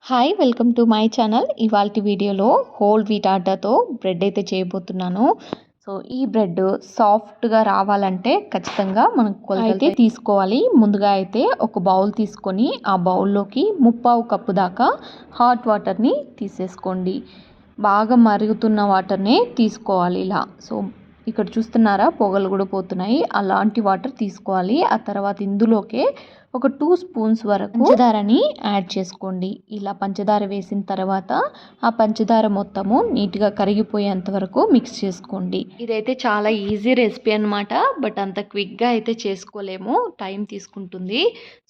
Hi welcome to my channel. ఇవాల్టి వీడియోలో whole wheat ఆటాతో bread అయితే చేయబోతున్నాను. సో ఈ బ్రెడ్ సాఫ్ట్గా రావాలంటే ఖచ్చితంగా మనం కొలత అయితే తీసుకోవాలి. ముందుగా అయితే ఒక బౌల్ తీసుకొని ఆ బౌల్లోకి 1/4 కప్పు దాకా హాట్ వాటర్ని తీసేసుకోండి. బాగా మరుగుతున్న వాటర్నే తీసుకోవాలి ఇలా. సో ఇక్కడ చూస్తున్నారా పొగలు కూడా పోతున్నాయి. అలాంటి వాటర్ తీసుకోవాలి. ఆ తర్వాత ఇందులోకే ఒక 2 స్పూన్స్ వరకు పంచదారని యాడ్ చేసుకోండి. ఇలా పంచదార వేసిన తర్వాత ఆ పంచదార మొత్తము నీట్గా కరిగిపోయేంత వరకు మిక్స్ చేసుకోండి. ఇదైతే చాలా ఈజీ రెసిపీ అనమాట. బట్ అంత క్విక్గా అయితే చేసుకోలేము, టైం తీసుకుంటుంది.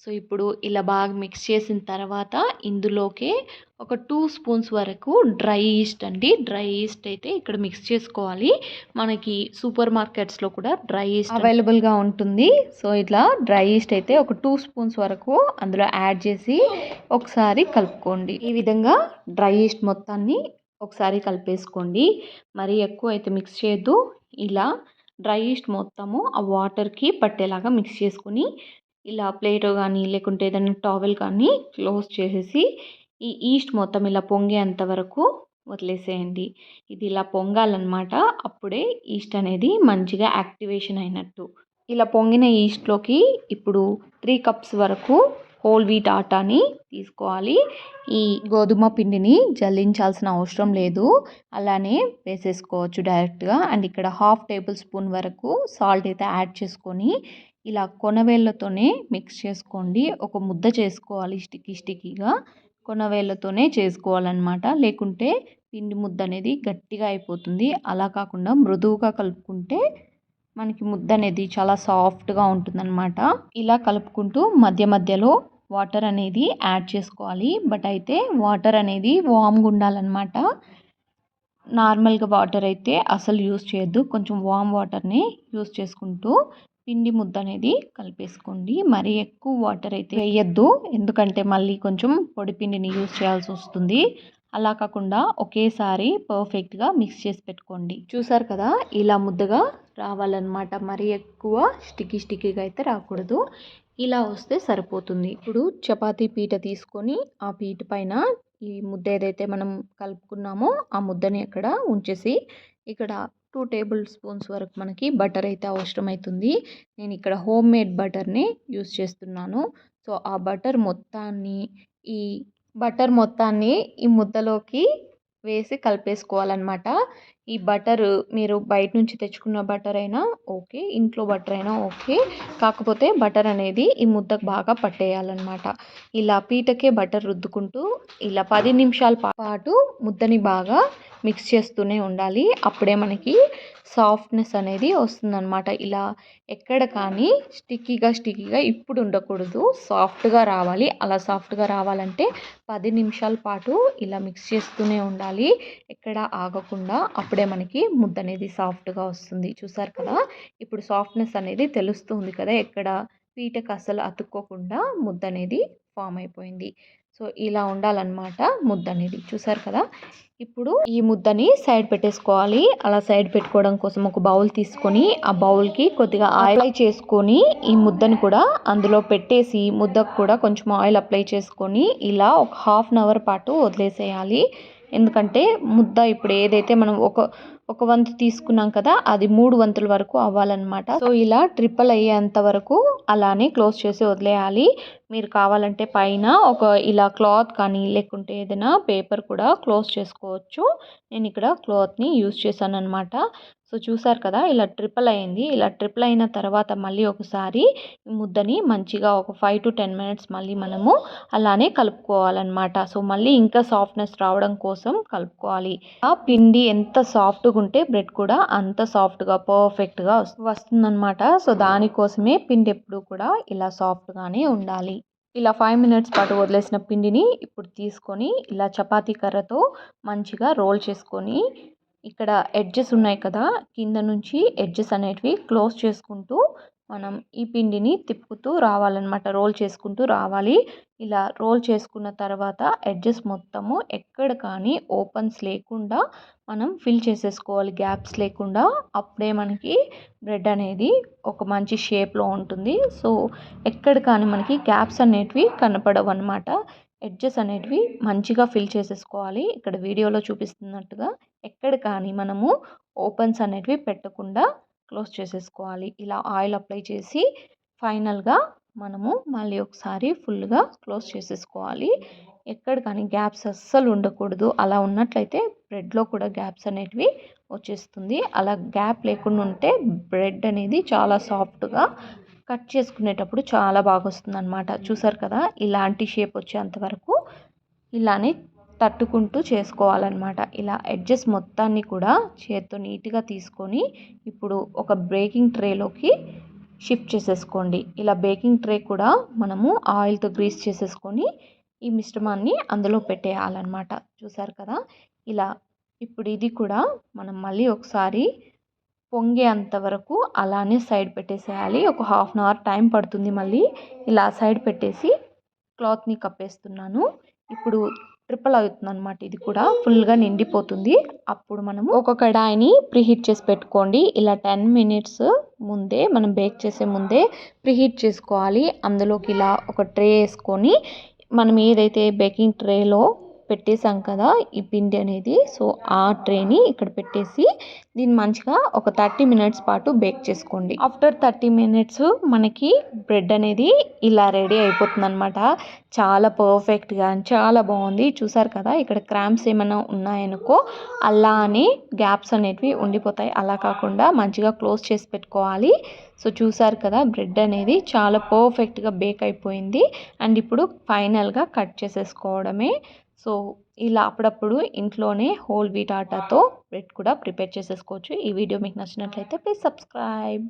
సో ఇప్పుడు ఇలా బాగా మిక్స్ చేసిన తర్వాత ఇందులోకే ఒక 2 స్పూన్స్ వరకు డ్రై ఈస్ట్ అండి. డ్రై ఈస్ట్ అయితే ఇక్కడ మిక్స్ చేసుకోవాలి. మనకి సూపర్ మార్కెట్స్లో కూడా డ్రై ఈస్ట్ అవైలబుల్గా ఉంటుంది. సో ఇట్లా డ్రై ఈస్ట్ అయితే ఒక 2 స్పూన్స్ వరకు అందులో యాడ్ చేసి ఒకసారి కలుపుకోండి. ఈ విధంగా డ్రై ఈస్ట్ మొత్తాన్ని ఒకసారి కలిపేసుకోండి. మరి ఎక్కువ అయితే మిక్స్ చేయొద్దు. ఇలా డ్రై ఈస్ట్ మొత్తము ఆ వాటర్కి పట్టేలాగా మిక్స్ చేసుకుని ఇలా ప్లేట్ కానీ లేకుంటే ఏదైనా టవల్ కానీ క్లోజ్ చేసేసి ఈ ఈస్ట్ మొత్తం ఇలా పొంగేంత వరకు వదిలేసేయండి. ఇది ఇలా పొంగాలన్నమాట. అప్పుడే ఈస్ట్ అనేది మంచిగా యాక్టివేషన్ అయినట్టు. ఇలా పొంగిన ఈస్ట్లోకి ఇప్పుడు 3 కప్స్ వరకు హోల్ వీట్ ఆటాని తీసుకోవాలి. ఈ గోధుమ పిండిని జల్లించాల్సిన అవసరం లేదు, అలానే వేసేసుకోవచ్చు డైరెక్ట్గా. అండ్ ఇక్కడ 1/2 టేబుల్ స్పూన్ వరకు సాల్ట్ అయితే యాడ్ చేసుకొని ఇలా కొనవేళ్ళతోనే మిక్స్ చేసుకోండి. ఒక ముద్ద చేసుకోవాలి స్టిక్కీగా. కొనవేళ్ళతోనే చేసుకోవాలన్నమాట. లేకుంటే పిండి ముద్ద అనేది గట్టిగా అయిపోతుంది. అలా కాకుండా మృదువుగా కలుపుకుంటే మనకి ముద్ద అనేది చాలా సాఫ్ట్గా ఉంటుందన్నమాట. ఇలా కలుపుకుంటూ మధ్య మధ్యలో వాటర్ అనేది యాడ్ చేసుకోవాలి. బట్ అయితే వాటర్ అనేది వామ్గా ఉండాలన్నమాట. నార్మల్గా వాటర్ అయితే అసలు యూస్ చేయొద్దు. కొంచెం వామ్ వాటర్ని యూస్ చేసుకుంటూ పిండి ముద్ద అనేది కలిపేసుకోండి. మరీ ఎక్కువ వాటర్ అయితే వేయద్దు, ఎందుకంటే మళ్ళీ కొంచెం పొడి పిండిని యూస్ చేయాల్సి వస్తుంది. అలా కాకుండా ఒకేసారి పర్ఫెక్ట్గా మిక్స్ చేసి పెట్టుకోండి. చూసారు కదా, ఇలా ముద్దగా రావాలన్నమాట. మరీ ఎక్కువ స్టిక్కీగా అయితే రాకూడదు. ఇలా వస్తే సరిపోతుంది. ఇప్పుడు చపాతీ పీట తీసుకొని ఆ పీట పైన ఈ ముద్ద ఏదైతే మనం కలుపుకున్నామో ఆ ముద్దని అక్కడ ఉంచేసి ఇక్కడ 2 టేబుల్ స్పూన్స్ వరకు మనకి బటర్ అయితే అవసరమవుతుంది. నేను ఇక్కడ హోమ్ మేడ్ బటర్ని యూస్ చేస్తున్నాను. సో ఆ బటర్ మొత్తాన్ని ఈ ముద్దలోకి వేసి కలిపేసుకోవాలన్నమాట. ఈ బటర్ మీరు బయట నుంచి తెచ్చుకున్న బటర్ అయినా ఓకే, ఇంట్లో బటర్ అయినా ఓకే. కాకపోతే బటర్ అనేది ఈ ముద్దకు బాగా పట్టేయాలన్నమాట. ఇలా పీటకే బటర్ రుద్దుకుంటూ ఇలా 10 నిమిషాల పాటు ముద్దని బాగా మిక్స్ చేస్తూనే ఉండాలి. అప్పుడే మనకి సాఫ్ట్నెస్ అనేది వస్తుందన్నమాట. ఇలా ఎక్కడ కానీ స్టిక్కీగా ఇప్పుడు ఉండకూడదు, సాఫ్ట్గా రావాలి. అలా సాఫ్ట్గా రావాలంటే 10 నిమిషాల పాటు ఇలా మిక్స్ చేస్తూనే ఉండాలి, ఎక్కడ ఆగకుండా. అప్పుడే మనకి ముద్ద అనేది సాఫ్ట్గా వస్తుంది. చూసారు కదా, ఇప్పుడు సాఫ్ట్నెస్ అనేది తెలుస్తుంది కదా, ఎక్కడ పీటకు అసలు అతుక్కోకుండా ముద్ద అనేది ఫామ్ అయిపోయింది. సో ఇలా ఉండాలన్నమాట ముద్ద అనేది. చూసారు కదా, ఇప్పుడు ఈ ముద్దని సైడ్ పెట్టేసుకోవాలి. అలా సైడ్ పెట్టుకోవడం కోసం ఒక బౌల్ తీసుకొని ఆ బౌల్కి కొద్దిగా ఆయిల్ అప్లై చేసుకొని ఈ ముద్దని కూడా అందులో పెట్టేసి ముద్దకు కూడా కొంచెం ఆయిల్ అప్లై చేసుకొని ఇలా ఒక 1/2 అవర్ పాటు వదిలేసేయాలి. ఎందుకంటే ముద్ద ఇప్పుడు ఏదైతే మనం ఒక వంతు తీసుకున్నాం కదా, అది 3 వంతుల వరకు అవ్వాలన్నమాట. సో ఇలా ట్రిపుల్ అయ్యేంత వరకు అలానే క్లోజ్ చేసి వదిలేయాలి. మీరు కావాలంటే పైన ఒక ఇలా క్లాత్ కానీ లేకుంటే ఏదైనా పేపర్ కూడా క్లోజ్ చేసుకోవచ్చు. నేను ఇక్కడ క్లాత్ని యూజ్ చేశాను అనమాట. సో చూసారు కదా, ఇలా ట్రిపుల్ అయింది. ఇలా ట్రిపుల్ అయిన తర్వాత మళ్ళీ ఒకసారి ఈ ముద్దని మంచిగా ఒక 5 to 10 మినిట్స్ మళ్ళీ మనము అలానే కలుపుకోవాలన్నమాట. సో మళ్ళీ ఇంకా సాఫ్ట్నెస్ రావడం కోసం కలుపుకోవాలి. ఆ పిండి ఎంత సాఫ్ట్గా ఉంటే బ్రెడ్ కూడా అంత సాఫ్ట్గా పర్ఫెక్ట్గా వస్తుందన్నమాట. సో దానికోసమే పిండి ఎప్పుడు కూడా ఇలా సాఫ్ట్గానే ఉండాలి. ఇలా 5 మినిట్స్ పాటు వదిలేసిన పిండిని ఇప్పుడు తీసుకొని ఇలా చపాతీ కర్రతో మంచిగా రోల్ చేసుకొని ఇక్కడ ఎడ్జెస్ ఉన్నాయి కదా, కింద నుంచి ఎడ్జెస్ అనేటివి క్లోజ్ చేసుకుంటూ మనం ఈ పిండిని తిప్పుతూ రావాలన్నమాట. రోల్ చేసుకుంటూ రావాలి. ఇలా రోల్ చేసుకున్న తర్వాత ఎడ్జెస్ మొత్తము ఎక్కడ కానీ ఓపెన్స్ లేకుండా మనం ఫిల్ చేసేసుకోవాలి, గ్యాప్స్ లేకుండా. అప్పుడే మనకి బ్రెడ్ అనేది ఒక మంచి షేప్లో ఉంటుంది. సో ఎక్కడ కానీ మనకి గ్యాప్స్ అనేటివి కనపడవు అనమాట. ఎడ్జెస్ అనేటివి మంచిగా ఫిల్ చేసేసుకోవాలి. ఇక్కడ వీడియోలో చూపిస్తున్నట్టుగా ఎక్కడ కానీ మనము ఓపెన్స్ అనేటివి పెట్టకుండా క్లోజ్ చేసేసుకోవాలి. ఇలా ఆయిల్ అప్లై చేసి ఫైనల్‌గా మనము మళ్ళీ ఒకసారి ఫుల్‌గా క్లోజ్ చేసేసుకోవాలి. ఎక్కడ కానీ గ్యాప్స్ అస్సలు ఉండకూడదు. అలా ఉన్నట్లయితే బ్రెడ్‌లో కూడా గ్యాప్స్ అనేటివి వచ్చేస్తుంది. అలా గ్యాప్ లేకుండా ఉంటే బ్రెడ్ అనేది చాలా సాఫ్ట్‌గా కట్ చేసుకునేటప్పుడు చాలా బాగా వస్తుందన్నమాట. చూసారు కదా, ఇలాంటి షేప్ వచ్చేంత వరకు ఇలానే తట్టుకుంటూ చేసుకోవాలన్నమాట. ఇలా ఎడ్జెస్ మొత్తాన్ని కూడా చేత్తో నీట్‌గా తీసుకొని ఇప్పుడు ఒక బేకింగ్ ట్రేలోకి షిఫ్ట్ చేసేసుకోండి. ఇలా బేకింగ్ ట్రే కూడా మనము ఆయిల్‌తో గ్రీస్ చేసేసుకొని ఈ మిశ్రమాన్ని అందులో పెట్టేయాలన్నమాట. చూసారు కదా, ఇలా ఇప్పుడు ఇది కూడా మనం మళ్ళీ ఒకసారి పొంగేంత వరకు అలానే సైడ్ పెట్టేసేయాలి. ఒక హాఫ్ అన్ అవర్ టైం పడుతుంది. మళ్ళీ ఇలా సైడ్ పెట్టేసి క్లాత్‌ని కప్పేస్తున్నాను. ఇప్పుడు ట్రిపుల్ అవుతుందన్నమాట. ఇది కూడా ఫుల్‌గా నిండిపోతుంది. అప్పుడు మనము ఒక కడాయిని ప్రీహీట్ చేసి పెట్టుకోండి. ఇలా 10 మినిట్స్ ముందే మనం బేక్ చేసే ముందే ప్రీహీట్ చేసుకోవాలి. అందులోకి ఇలా ఒక ట్రే వేసుకొని మనం ఏదైతే బేకింగ్ ట్రేలో పెట్టేసాం కదా ఈ పిండి అనేది, సో ఆ ట్రేని ఇక్కడ పెట్టేసి దీన్ని మంచిగా ఒక 30 మినిట్స్ పాటు బేక్ చేసుకోండి. ఆఫ్టర్ 30 మినిట్స్ మనకి బ్రెడ్ అనేది ఇలా రెడీ అయిపోతుంది అనమాట. చాలా పర్ఫెక్ట్గా చాలా బాగుంది. చూసారు కదా, ఇక్కడ క్రాంప్స్ ఏమైనా ఉన్నాయనుకో అలా అని గ్యాప్స్ అనేటివి ఉండిపోతాయి. అలా కాకుండా మంచిగా క్లోజ్ చేసి పెట్టుకోవాలి. సో చూసారు కదా, బ్రెడ్ అనేది చాలా పర్ఫెక్ట్గా బేక్ అయిపోయింది. అండ్ ఇప్పుడు ఫైనల్గా కట్ చేసేసుకోవడమే. సో ఇలా అప్పుడప్పుడు ఇంట్లోనే హోల్ వీట్ ఆటాతో బ్రెడ్ కూడా ప్రిపేర్ చేసేసుకోవచ్చు. ఈ వీడియో మీకు నచ్చినట్లయితే ప్లీజ్ సబ్స్క్రైబ్.